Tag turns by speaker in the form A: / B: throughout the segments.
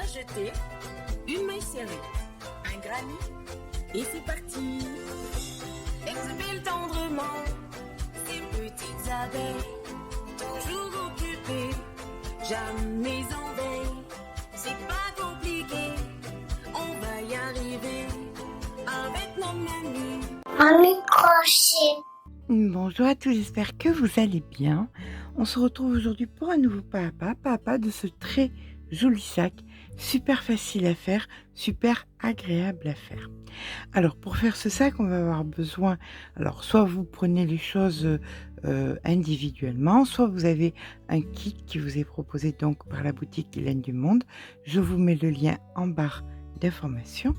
A: jeter une maille serrée, un granit, et c'est parti. Exhibile tendrement ces petites abeilles, toujours occupées, jamais en veille. C'est pas compliqué, on va y arriver avec nos mamies.
B: Un microchip.
C: Bonjour à tous, j'espère que vous allez bien. On se retrouve aujourd'hui pour un nouveau papa de ce très joli sac, super facile à faire, super agréable à faire. Alors pour faire ce sac, on va avoir besoin, alors soit vous prenez les choses individuellement, soit vous avez un kit qui vous est proposé donc par la boutique Hélène du Monde. Je vous mets le lien en barre d'information.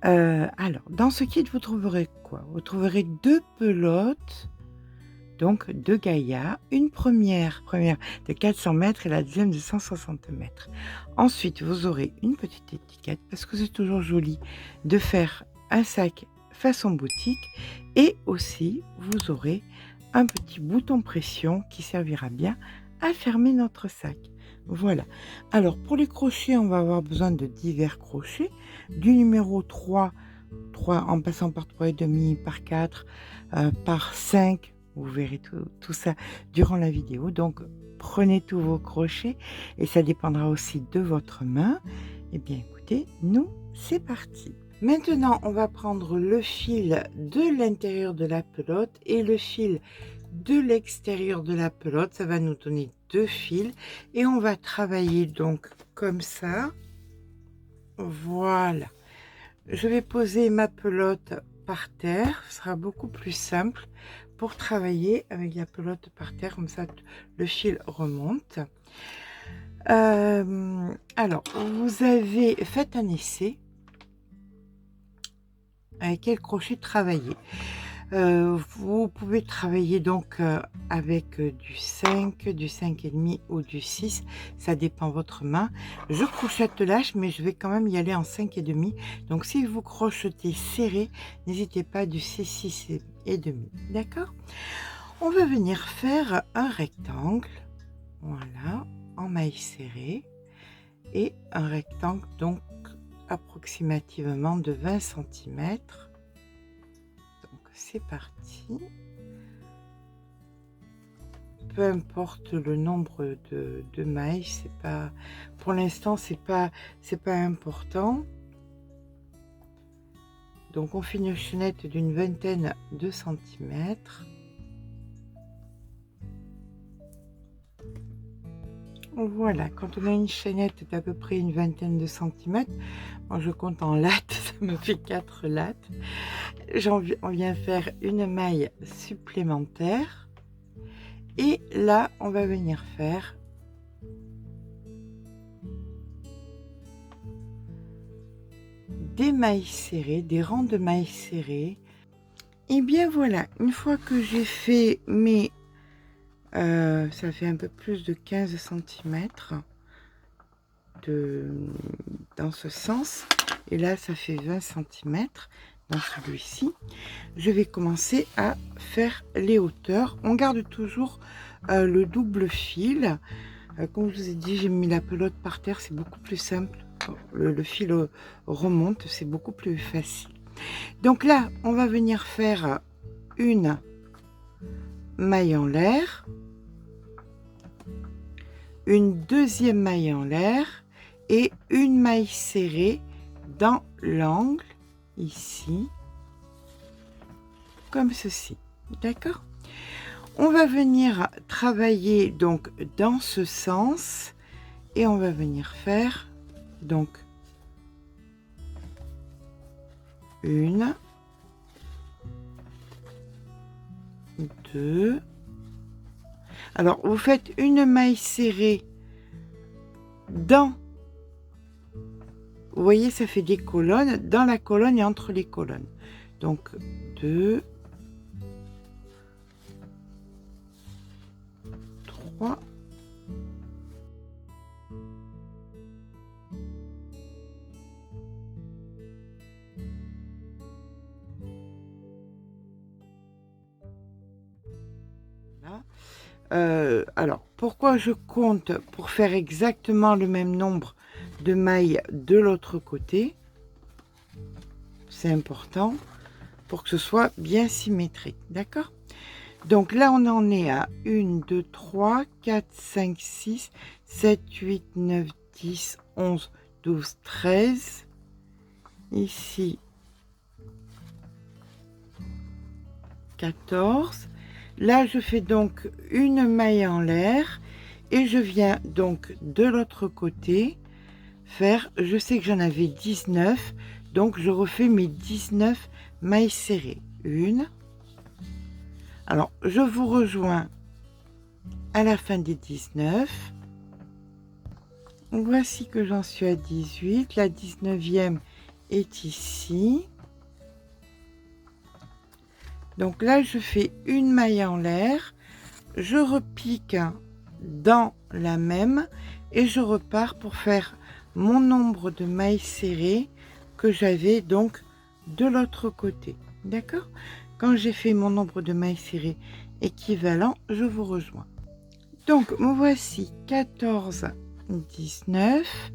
C: Alors, dans ce kit, vous trouverez quoi? Vous trouverez 2 pelotes, donc 2 Gaïa, une première de 400 mètres et la deuxième de 160 mètres. Ensuite, vous aurez une petite étiquette, parce que c'est toujours joli de faire un sac façon boutique, et aussi, vous aurez un petit bouton pression qui servira bien à fermer notre sac. Voilà. Alors, pour les crochets, on va avoir besoin de divers crochets, du numéro 3 en passant par 3,5, par 4, par 5. Vous verrez tout ça durant la vidéo. Donc, prenez tous vos crochets et ça dépendra aussi de votre main. Eh bien, écoutez, nous, c'est parti. Maintenant, on va prendre le fil de l'intérieur de la pelote et le fil de l'extérieur de la pelote. Ça va nous donner 2 fils et on va travailler donc comme ça. Voilà. Je vais poser ma pelote par terre. Ce sera beaucoup plus simple pour travailler avec la pelote par terre. Comme ça, le fil remonte. Alors, vous avez fait un essai avec quel crochet travailler. Vous pouvez travailler donc avec du 5, du 5,5 ou du 6, ça dépend votre main. Je crochette lâche, mais je vais quand même y aller en 5,5. Donc si vous crochetez serré, n'hésitez pas du 6,5. D'accord? On va venir faire un rectangle, voilà, en maille serrée, et un rectangle donc approximativement de 20 cm. C'est parti. Peu importe le nombre de mailles, c'est pas, pour l'instant c'est pas important. Donc on fait une chaînette d'une vingtaine de centimètres. Voilà, quand on a une chaînette d'à peu près une vingtaine de centimètres, moi je compte en lattes, ça me fait 4 lattes. On vient faire une maille supplémentaire et là on va venir faire des mailles serrées, des rangs de mailles serrées. Et bien voilà, une fois que j'ai fait mes ça fait un peu plus de 15 cm dans ce sens, et là ça fait 20 cm dans celui-ci. Je vais commencer à faire les hauteurs. On garde toujours le double fil. Comme je vous ai dit, j'ai mis la pelote par terre, c'est beaucoup plus simple. Le fil remonte, c'est beaucoup plus facile. Donc là, on va venir faire une maille en l'air, une deuxième maille en l'air et une maille serrée dans l'angle ici, comme ceci. D'accord? On va venir travailler donc dans ce sens et on va venir faire donc une, deux. Alors vous faites une maille serrée dans, vous voyez, ça fait des colonnes, dans la colonne et entre les colonnes. Donc 2, 3, alors pourquoi je compte pour faire exactement le même nombre de mailles de l'autre côté. C'est important pour que ce soit bien symétrique, d'accord? Donc là, on en est à 1, 2, 3, 4, 5, 6, 7, 8, 9, 10, 11, 12, 13. Ici, 14. Là, je fais donc une maille en l'air et je viens donc de l'autre côté faire, je sais que j'en avais 19, donc je refais mes 19 mailles serrées. Une. Alors, je vous rejoins à la fin des 19. Voici que j'en suis à 18. La 19e est ici. Donc là, je fais une maille en l'air. Je repique dans la même et je repars pour faire mon nombre de mailles serrées que j'avais donc de l'autre côté. D'accord? Quand j'ai fait mon nombre de mailles serrées équivalent, je vous rejoins. Donc, me voici 14, 19,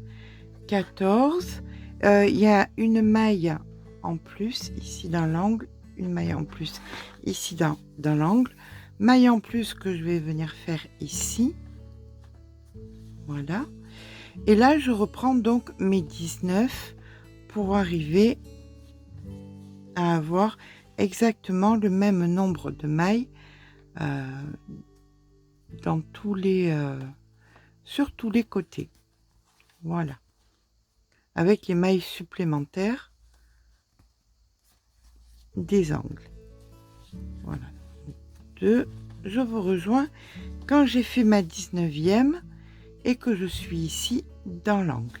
C: 14. Il y a une maille en plus ici dans l'angle, une maille en plus ici dans l'angle, maille en plus que je vais venir faire ici. Voilà. Et là, je reprends donc mes 19 pour arriver à avoir exactement le même nombre de mailles dans tous les sur tous les côtés. Voilà, avec les mailles supplémentaires des angles. Voilà. 2, je vous rejoins quand j'ai fait ma 19e et que je suis ici dans l'angle.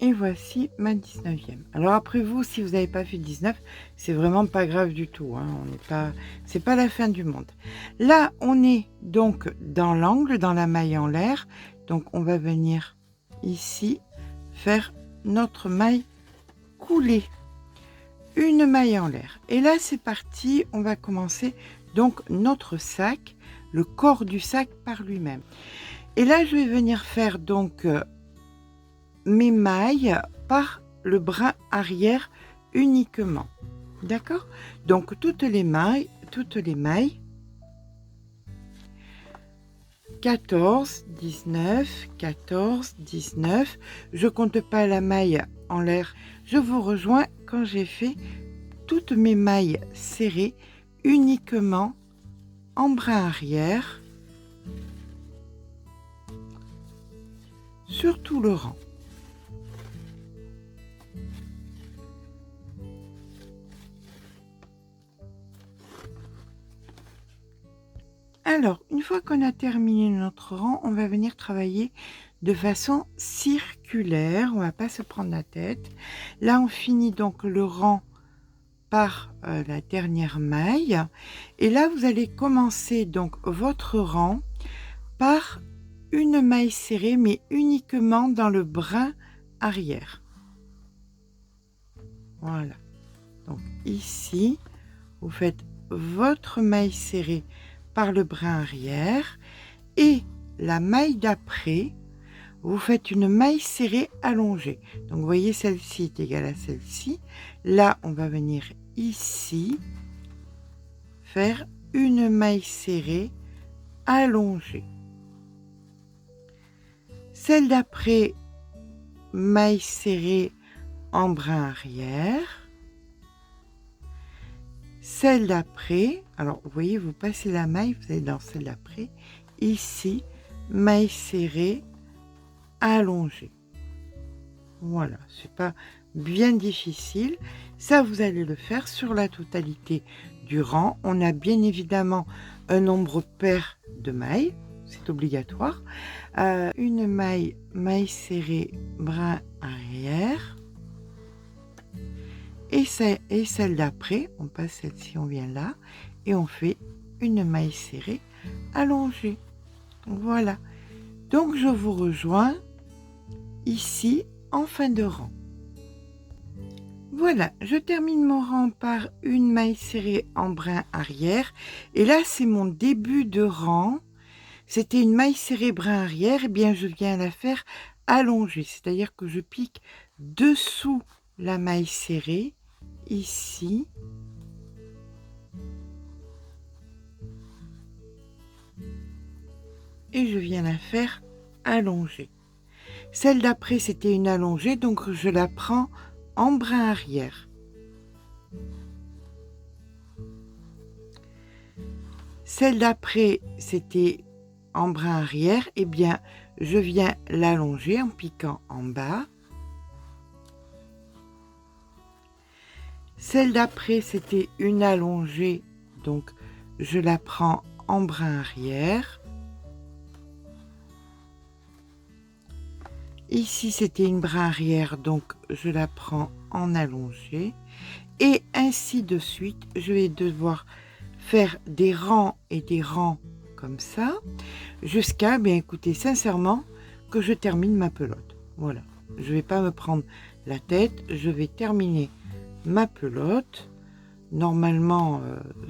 C: Et voici ma 19e. Alors après vous, si vous n'avez pas fait 19, c'est vraiment pas grave du tout, hein. On n'est pas, c'est pas la fin du monde. Là, on est donc dans l'angle, dans la maille en l'air. Donc on va venir ici faire notre maille coulée. Une maille en l'air. Et là, c'est parti. On va commencer donc notre sac, le corps du sac par lui-même. Et là, je vais venir faire donc mes mailles par le brin arrière uniquement. D'accord? Donc toutes les mailles 14, 19, 14, 19. Je compte pas la maille en l'air. Je vous rejoins quand j'ai fait toutes mes mailles serrées uniquement en brin arrière sur tout le rang. Alors, une fois qu'on a terminé notre rang, on va venir travailler de façon circulaire. On ne va pas se prendre la tête. Là, on finit donc le rang par la dernière maille. Et là, vous allez commencer donc votre rang par une maille serrée, mais uniquement dans le brin arrière. Voilà. Donc ici, vous faites votre maille serrée par le brin arrière et la maille d'après, vous faites une maille serrée allongée. Donc vous voyez, celle-ci est égale à celle-ci. Là, on va venir ici faire une maille serrée allongée. Celle d'après, maille serrée en brin arrière. Celle d'après, alors vous voyez, vous passez la maille, vous allez dans celle d'après, ici, maille serrée allongée. Voilà, c'est pas bien difficile. Ça, vous allez le faire sur la totalité du rang. On a bien évidemment un nombre pair de mailles, c'est obligatoire. Une maille serrée brin arrière. Et celle d'après, on passe celle-ci, on vient là, et on fait une maille serrée allongée. Voilà. Donc je vous rejoins ici en fin de rang. Voilà, je termine mon rang par une maille serrée en brin arrière. Et là, c'est mon début de rang. C'était une maille serrée brin arrière, et bien je viens la faire allongé, c'est-à-dire que je pique dessous la maille serrée, ici, et je viens la faire allonger. Celle d'après, c'était une allongée, donc je la prends en brin arrière. Celle d'après, c'était en brin arrière, et bien, je viens l'allonger en piquant en bas. Celle d'après, c'était une allongée, donc je la prends en brin arrière. Ici, c'était une brin arrière, donc je la prends en allongée. Et ainsi de suite, je vais devoir faire des rangs et des rangs comme ça, jusqu'à, bien écoutez, sincèrement, que je termine ma pelote. Voilà, je ne vais pas me prendre la tête, je vais terminer ma pelote. Normalement,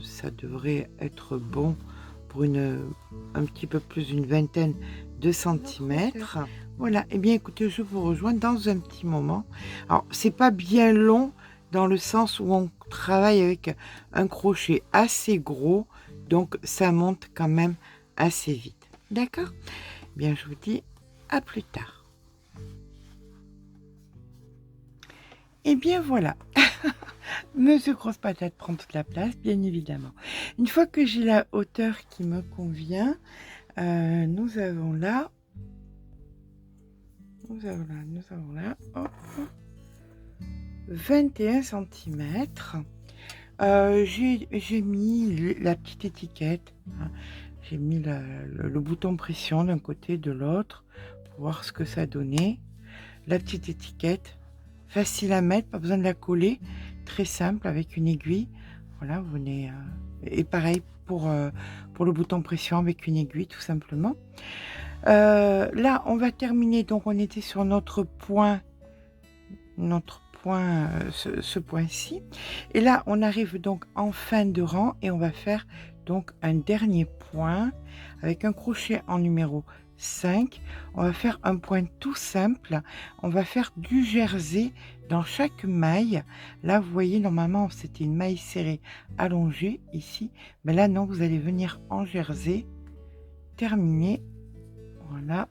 C: ça devrait être bon pour un petit peu plus d'une vingtaine de centimètres. Voilà, et bien écoutez, je vous rejoins dans un petit moment. Alors, c'est pas bien long dans le sens où on travaille avec un crochet assez gros, donc ça monte quand même assez vite. D'accord? Bien, je vous dis à plus tard. Et bien voilà. Monsieur Grosse Patate prend toute la place, bien évidemment. Une fois que j'ai la hauteur qui me convient, nous avons là, hop, 21 cm. J'ai mis la petite étiquette, hein. J'ai mis le bouton pression d'un côté, de l'autre, pour voir ce que ça donnait. La petite étiquette, facile à mettre, pas besoin de la coller, très simple avec une aiguille. Voilà, vous venez, et pareil pour le bouton pression avec une aiguille, tout simplement. Là, on va terminer, donc on était sur notre point, ce point-ci. Et là, on arrive donc en fin de rang et on va faire donc un dernier point avec un crochet en numéro 5. On va faire un point tout simple. On va faire du jersey dans chaque maille. Là, vous voyez, normalement, c'était une maille serrée allongée ici. Mais là, non, vous allez venir en jersey. Terminer. Voilà.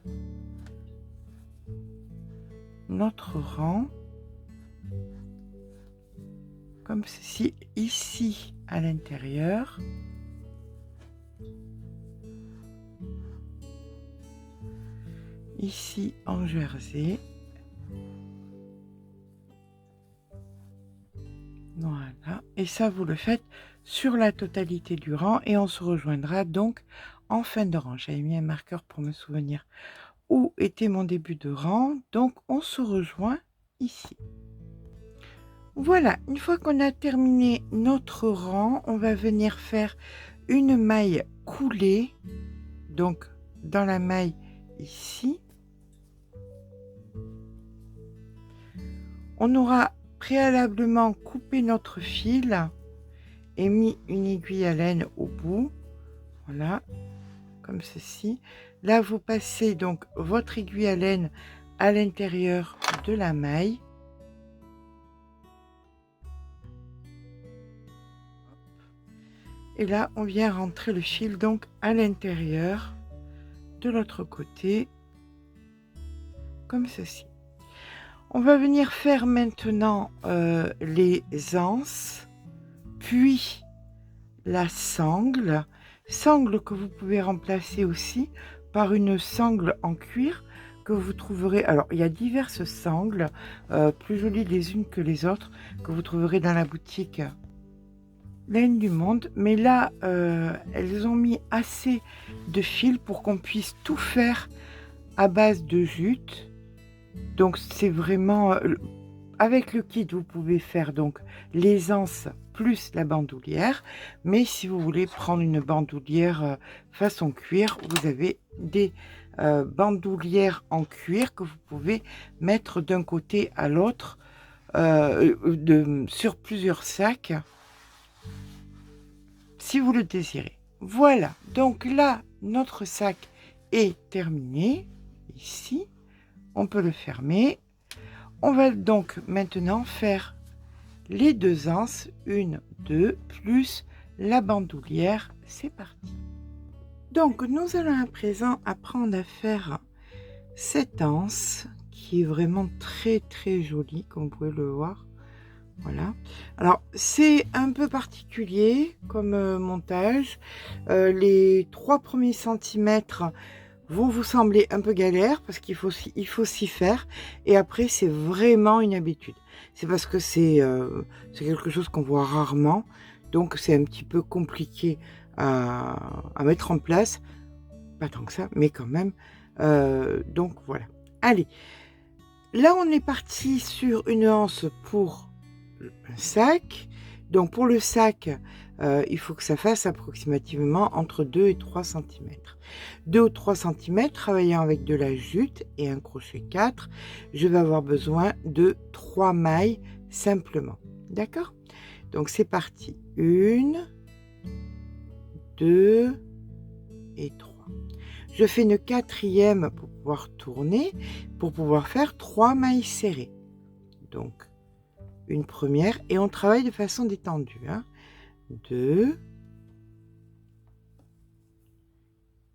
C: Notre rang. Comme ceci, ici à l'intérieur. Ici en jersey. Voilà. Et ça, vous le faites sur la totalité du rang et on se rejoindra donc en fin de rang. J'avais mis un marqueur pour me souvenir où était mon début de rang. Donc, on se rejoint ici. Voilà, une fois qu'on a terminé notre rang, on va venir faire une maille coulée, donc dans la maille ici. On aura préalablement coupé notre fil et mis une aiguille à laine au bout, voilà, comme ceci. Là, vous passez donc votre aiguille à laine à l'intérieur de la maille. Et là, on vient rentrer le fil donc à l'intérieur de l'autre côté, comme ceci. On va venir faire maintenant les anses, puis la sangle que vous pouvez remplacer aussi par une sangle en cuir que vous trouverez. Alors, il y a diverses sangles, plus jolies les unes que les autres, que vous trouverez dans la boutique Laine du Monde, mais là elles ont mis assez de fil pour qu'on puisse tout faire à base de jute. Donc c'est vraiment avec le kit vous pouvez faire donc les anses plus la bandoulière, mais si vous voulez prendre une bandoulière façon cuir, vous avez des bandoulières en cuir que vous pouvez mettre d'un côté à l'autre sur plusieurs sacs si vous le désirez. Voilà, donc là notre sac est terminé ici. on peut le fermer. On va donc maintenant faire les 2 anses, 1, 2, plus la bandoulière. C'est parti. Donc, nous allons à présent apprendre à faire cette anse qui est vraiment très très jolie, comme vous pouvez le voir. Voilà. Alors, c'est un peu particulier comme montage. Les 3 premiers centimètres vont vous sembler un peu galère parce qu'il faut s'y faire. Et après, c'est vraiment une habitude. C'est parce que c'est quelque chose qu'on voit rarement. Donc, c'est un petit peu compliqué à mettre en place. Pas tant que ça, mais quand même. Donc, voilà. Allez. Là, on est parti sur une anse pour un sac. Donc, pour le sac, il faut que ça fasse approximativement entre 2 et 3 cm. 2 ou 3 cm, travaillant avec de la jute et un crochet 4, je vais avoir besoin de 3 mailles simplement. D'accord? Donc, c'est parti. 1, 2 et 3. Je fais une 4e pour pouvoir tourner, pour pouvoir faire 3 mailles serrées. Donc, une première, et on travaille de façon détendue. 2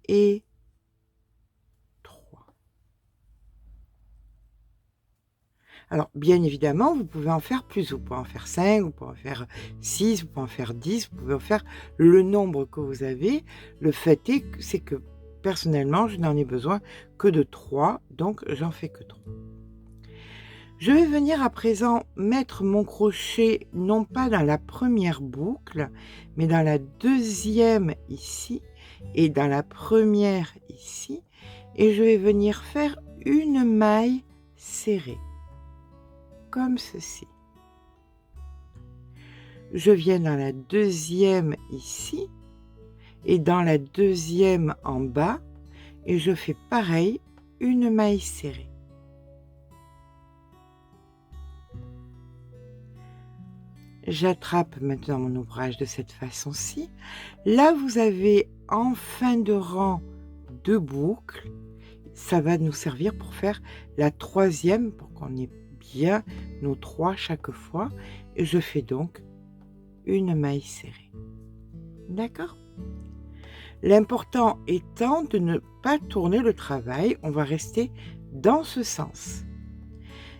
C: et 3. Alors, bien évidemment, vous pouvez en faire plus. Vous pouvez en faire 5, vous pouvez en faire 6, vous pouvez en faire 10, vous pouvez en faire le nombre que vous avez. Le fait est, c'est que personnellement, je n'en ai besoin que de 3, donc j'en fais que 3. Je vais venir à présent mettre mon crochet non pas dans la première boucle, mais dans la 2e ici et dans la première ici, et je vais venir faire une maille serrée, comme ceci. Je viens dans la 2e ici et dans la 2e en bas, et je fais pareil, une maille serrée. J'attrape maintenant mon ouvrage de cette façon-ci. Là, vous avez en fin de rang 2 boucles. Ça va nous servir pour faire la 3e, pour qu'on ait bien nos 3 chaque fois. Et je fais donc une maille serrée. D'accord? L'important étant de ne pas tourner le travail. On va rester dans ce sens.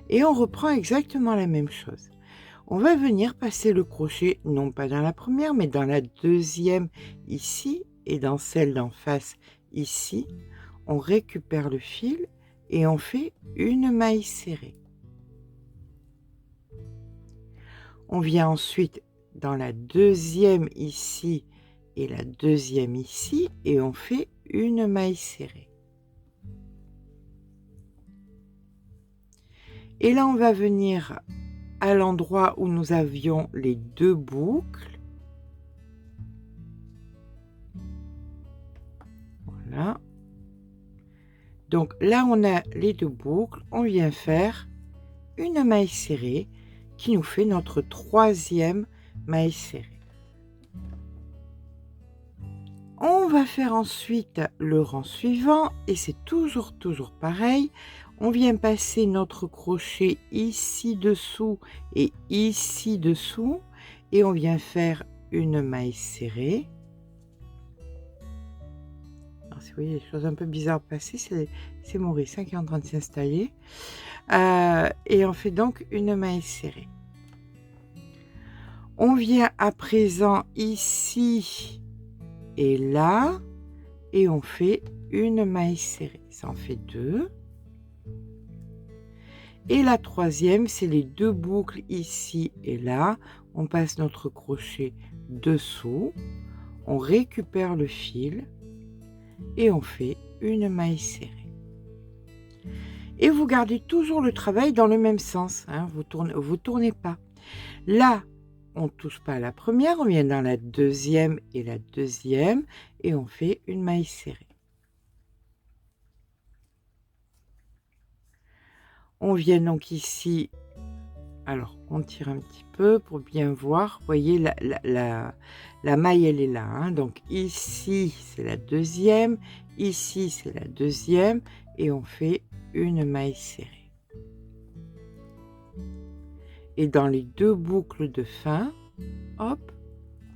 C: Et on reprend exactement la même chose. On va venir passer le crochet, non pas dans la première, mais dans la 2e ici, et dans celle d'en face ici. On récupère le fil et on fait une maille serrée. On vient ensuite dans la 2e ici et la 2e ici, et on fait une maille serrée. Et là, on va venir à l'endroit où nous avions les 2 boucles. Voilà. Donc là, on a les 2 boucles. On vient faire une maille serrée qui nous fait notre 3e maille serrée. On va faire ensuite le rang suivant et c'est toujours pareil. On vient passer notre crochet ici dessous et ici dessous et on vient faire une maille serrée. Alors, si vous voyez des choses un peu bizarres passer, c'est Maurice qui est en train de s'installer. Et on fait donc une maille serrée. On vient à présent ici et là et on fait une maille serrée. Ça en fait 2. Et la 3e, c'est les 2 boucles ici et là. On passe notre crochet dessous, on récupère le fil et on fait une maille serrée. Et vous gardez toujours le travail dans le même sens, vous tournez pas. Là, on ne touche pas à la première, on vient dans la 2e et la 2e et on fait une maille serrée. On vient donc ici, alors on tire un petit peu pour bien voir, vous voyez la maille elle est là, donc ici c'est la 2e, ici c'est la 2e et on fait une maille serrée. Et dans les 2 boucles de fin, hop,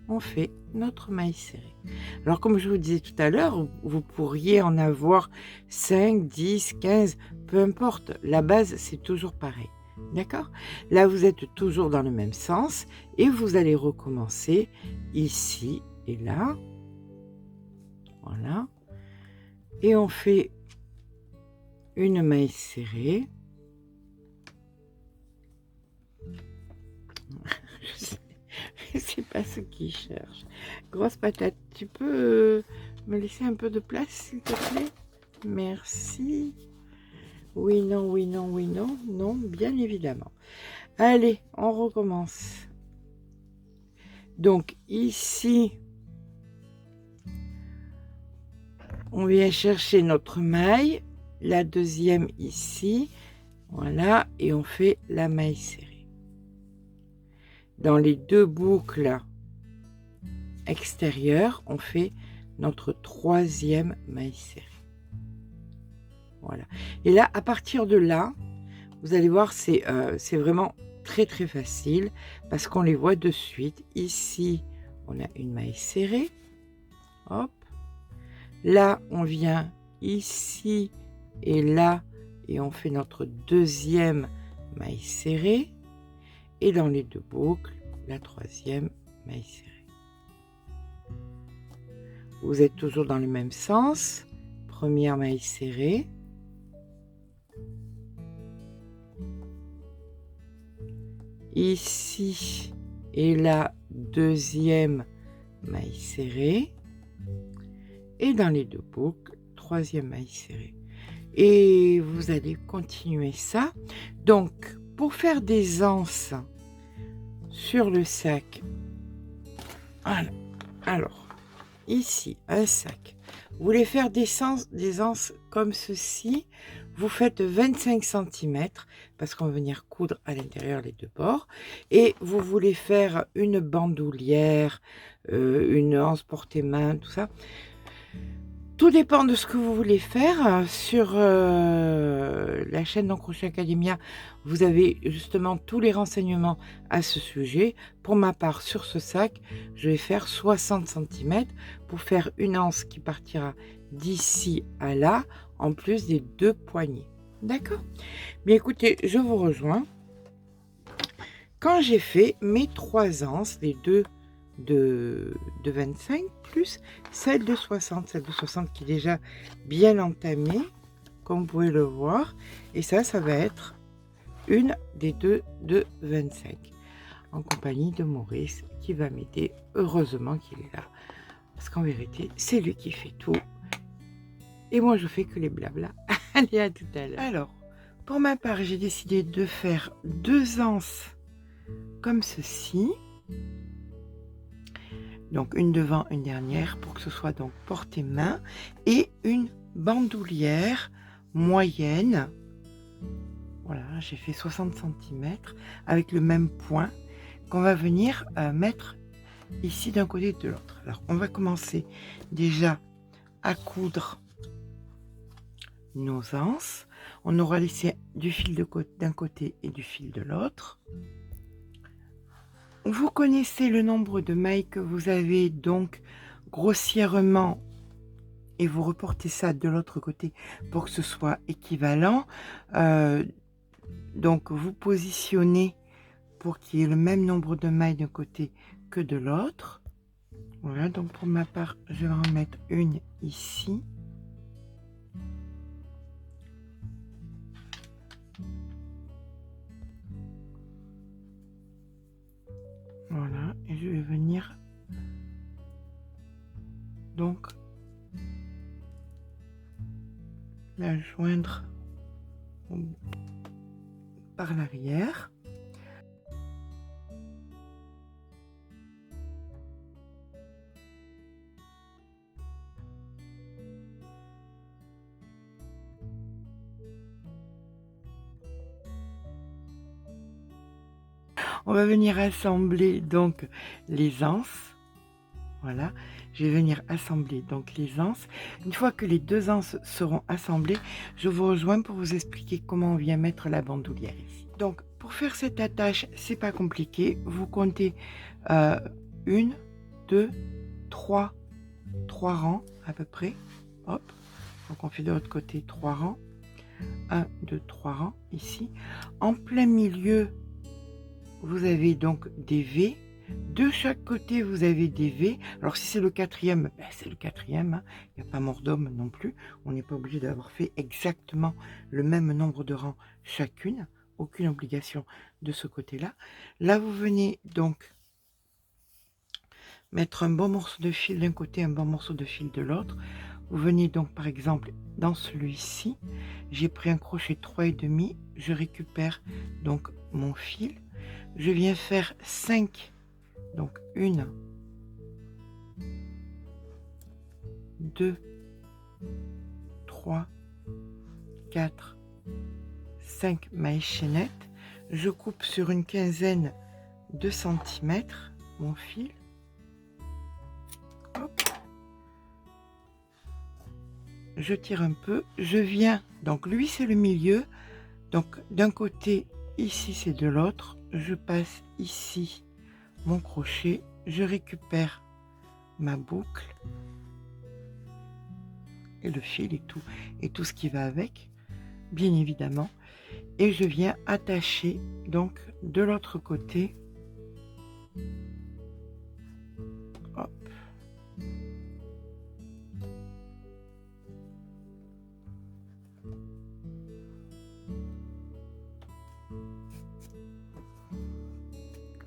C: on fait notre maille serrée. Alors comme je vous disais tout à l'heure, vous pourriez en avoir 5, 10, 15, peu importe. La base, c'est toujours pareil. D'accord? Là, vous êtes toujours dans le même sens et vous allez recommencer ici et là. Voilà. Et on fait une maille serrée. Je sais pas ce qu'il cherche. Grosse patate, tu peux me laisser un peu de place, s'il te plaît? Merci. Oui, non, oui, non, oui, non. Non, bien évidemment. Allez, on recommence. Donc, ici, on vient chercher notre maille. La deuxième ici. Voilà, et on fait la maille serrée. Dans les 2 boucles extérieures, on fait notre 3e maille serrée. Voilà. Et là, à partir de là, vous allez voir, c'est vraiment très très facile parce qu'on les voit de suite. Ici, on a une maille serrée. Hop. Là, on vient ici et là et on fait notre 2e maille serrée. Et dans les 2 boucles, la 3e maille serrée. Vous êtes toujours dans le même sens. Première maille serrée. Ici et là, 2e maille serrée. Et dans les 2 boucles, 3e maille serrée. Et vous allez continuer ça. Donc, pour faire des anses sur le sac, alors ici, un sac, vous voulez faire des anses comme ceci, vous faites 25 cm parce qu'on va venir coudre à l'intérieur les 2 bords, et vous voulez faire une bandoulière, une anse portée-main, tout ça. Tout dépend de ce que vous voulez faire. Sur la chaîne d'En Crochet Academia, vous avez justement tous les renseignements à ce sujet. Pour ma part, sur ce sac, je vais faire 60 cm pour faire une anse qui partira d'ici à là, en plus des 2 poignées. D'accord? Bien écoutez, je vous rejoins. Quand j'ai fait mes 3 anses, les 2 de 25 plus celle de 60 qui est déjà bien entamée comme vous pouvez le voir, et ça va être une des 2 de 25 en compagnie de Maurice qui va m'aider. Heureusement qu'il est là parce qu'en vérité c'est lui qui fait tout et moi je fais que les blabla. Allez, à tout à l'heure. Alors pour ma part, j'ai décidé de faire 2 anses comme ceci. Donc une devant, une dernière, pour que ce soit donc portée-main, et une bandoulière moyenne. Voilà, j'ai fait 60 cm avec le même point qu'on va venir mettre ici d'un côté et de l'autre. Alors on va commencer déjà à coudre nos anses. On aura laissé du fil d'un côté et du fil de l'autre. Vous connaissez le nombre de mailles que vous avez, donc grossièrement, et vous reportez ça de l'autre côté pour que ce soit équivalent. Donc vous positionnez pour qu'il y ait le même nombre de mailles d'un côté que de l'autre. Voilà, donc pour ma part, je vais en mettre une ici. Voilà, et je vais venir donc la joindre par l'arrière. On va venir assembler donc les anses. Voilà, je vais venir assembler donc les anses. Une fois que les 2 anses seront assemblées, je vous rejoins pour vous expliquer comment on vient mettre la bandoulière ici. Donc, pour faire cette attache, c'est pas compliqué. Vous comptez 1, 2, 3 rangs à peu près. Hop. Donc, on fait de l'autre côté 3 rangs. 1, 2, 3 rangs ici. En plein milieu, vous avez donc des V. De chaque côté, vous avez des V. Alors, si c'est le 4e, ben, c'est le 4e. Hein. Il n'y a pas mort d'homme non plus. On n'est pas obligé d'avoir fait exactement le même nombre de rangs chacune. Aucune obligation de ce côté-là. Là, vous venez donc mettre un bon morceau de fil d'un côté, un bon morceau de fil de l'autre. Vous venez donc, par exemple, dans celui-ci. J'ai pris un crochet 3,5. Je récupère donc mon fil. Je viens faire 5. Donc 1, 2, 3, 4, 5 mailles chaînettes. Je coupe sur une quinzaine de centimètres mon fil. Hop. Je tire un peu. Je viens, donc lui c'est le milieu. Donc d'un côté, ici c'est de l'autre. Je passe ici mon crochet, je récupère ma boucle et le fil et tout ce qui va avec, bien évidemment, et je viens attacher donc de l'autre côté. Hop.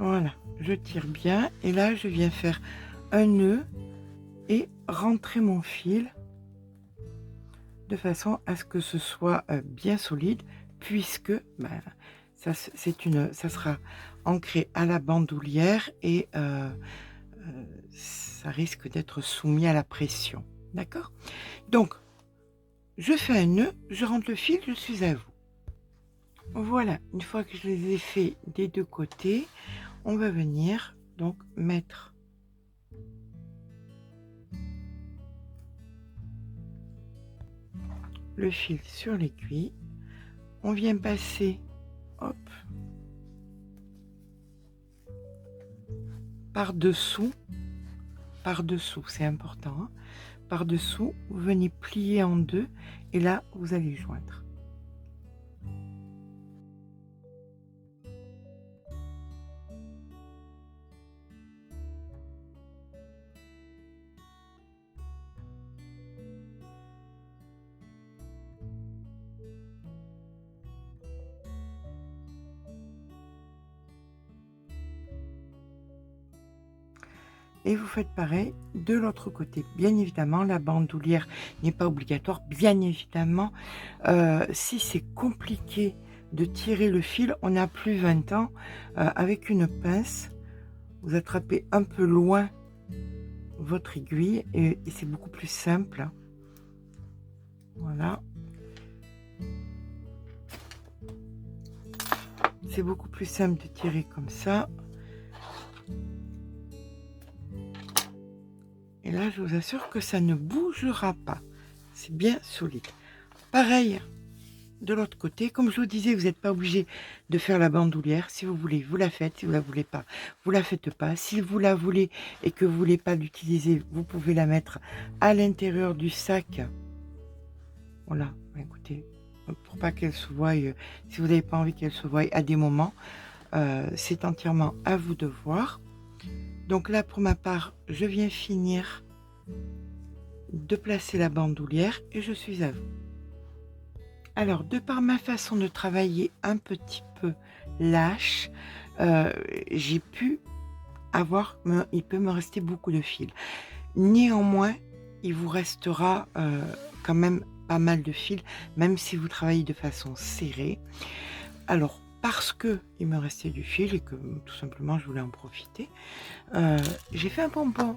C: Voilà, je tire bien et là je viens faire un nœud et rentrer mon fil de façon à ce que ce soit bien solide, puisque ben, ça sera ancré à la bandoulière et ça risque d'être soumis à la pression. D'accord? Donc, je fais un nœud, je rentre le fil, je suis à vous. Voilà, une fois que je les ai fait des deux côtés, on va venir donc mettre le fil sur l'aiguille. On vient passer, hop, par-dessous, c'est important, hein, par-dessous, vous venez plier en deux et là, vous allez joindre. Et vous faites pareil de l'autre côté. Bien évidemment, la bandoulière n'est pas obligatoire. Bien évidemment, si c'est compliqué de tirer le fil, on n'a plus 20 ans. Avec une pince, vous attrapez un peu loin votre aiguille et c'est beaucoup plus simple. Voilà. C'est beaucoup plus simple de tirer comme ça. Et là, je vous assure que ça ne bougera pas. C'est bien solide. Pareil, de l'autre côté, comme je vous disais, vous n'êtes pas obligé de faire la bandoulière. Si vous voulez, vous la faites. Si vous ne la voulez pas, vous la faites pas. Si vous la voulez et que vous ne voulez pas l'utiliser, vous pouvez la mettre à l'intérieur du sac. Voilà, écoutez, pour pas qu'elle se voie, si vous n'avez pas envie qu'elle se voie à des moments, c'est entièrement à vous de voir. Donc là, pour ma part, je viens finir de placer la bandoulière et je suis à vous. Alors, de par ma façon de travailler un petit peu lâche, j'ai pu avoir, il peut me rester beaucoup de fil. Néanmoins, il vous restera quand même pas mal de fil, même si vous travaillez de façon serrée. Alors, parce que il me restait du fil et que tout simplement je voulais en profiter, j'ai fait un pompon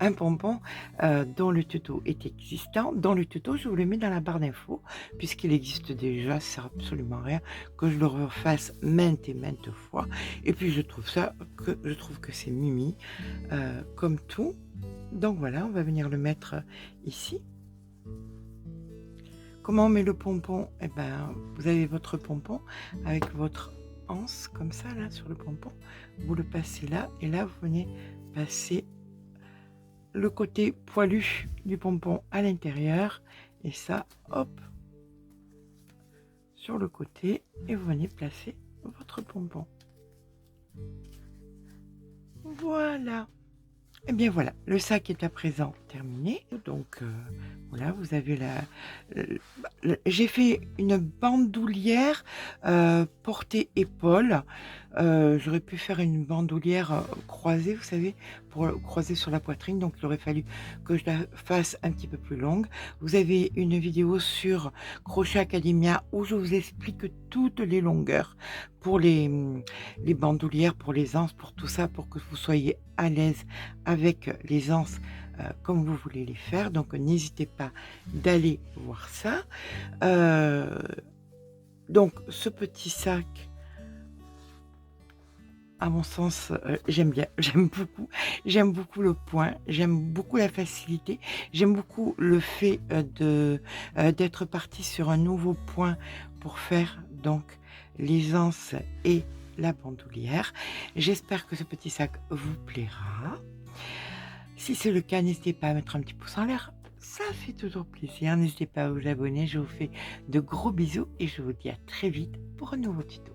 C: un pompon dont le tuto est existant. Dans le tuto, je vous le mets dans la barre d'infos, puisqu'il existe déjà, ça sert absolument à rien que je le refasse maintes et maintes fois. Et puis je trouve que c'est mimi, comme tout. Donc voilà, on va venir le mettre ici. Comment on met le pompon? Eh ben, vous avez votre pompon avec votre anse comme ça là sur le pompon. Vous le passez là et là vous venez passer le côté poilu du pompon à l'intérieur et ça, hop, sur le côté et vous venez placer votre pompon. Voilà. Et bien voilà, le sac est à présent terminé. Donc voilà, vous avez j'ai fait une bandoulière portée épaule. J'aurais pu faire une bandoulière croisée, vous savez, pour croiser sur la poitrine. Donc il aurait fallu que je la fasse un petit peu plus longue. Vous avez une vidéo sur Crochet Academia où je vous explique toutes les longueurs pour les bandoulières, pour les anses, pour tout ça, pour que vous soyez à l'aise avec les anses comme vous voulez les faire. Donc n'hésitez pas d'aller voir ça. Donc ce petit sac, à mon sens, j'aime bien, j'aime beaucoup le point, j'aime beaucoup la facilité, j'aime beaucoup le fait d'être parti sur un nouveau point pour faire donc les anses et la bandoulière. J'espère que ce petit sac vous plaira. Si c'est le cas, n'hésitez pas à mettre un petit pouce en l'air, ça fait toujours plaisir. N'hésitez pas à vous abonner, je vous fais de gros bisous et je vous dis à très vite pour un nouveau tuto.